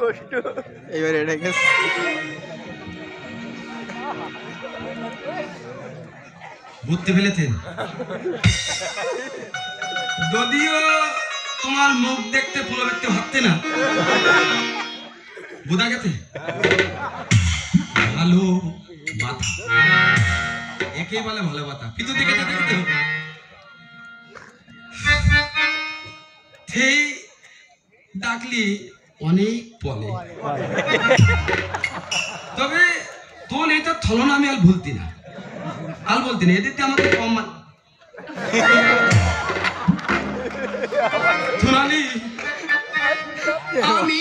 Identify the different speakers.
Speaker 1: কষ্ট এবার এটা গেছে
Speaker 2: বুঝতে পেরেছেন? যদিও তোমার মুখ দেখতে পুরো দেখতে হচ্ছে না, বোঝা গেছে ভালো মাথা, একে বলে ভালো মাথা। পিছু দিকে দেখতে সেই ডাকলি অনেক বলে, তবে তোর এটা ছলনা আমি আর ভুলতি না, আর বলতি না। এদিকে আমাকে কম সোনালি, আমি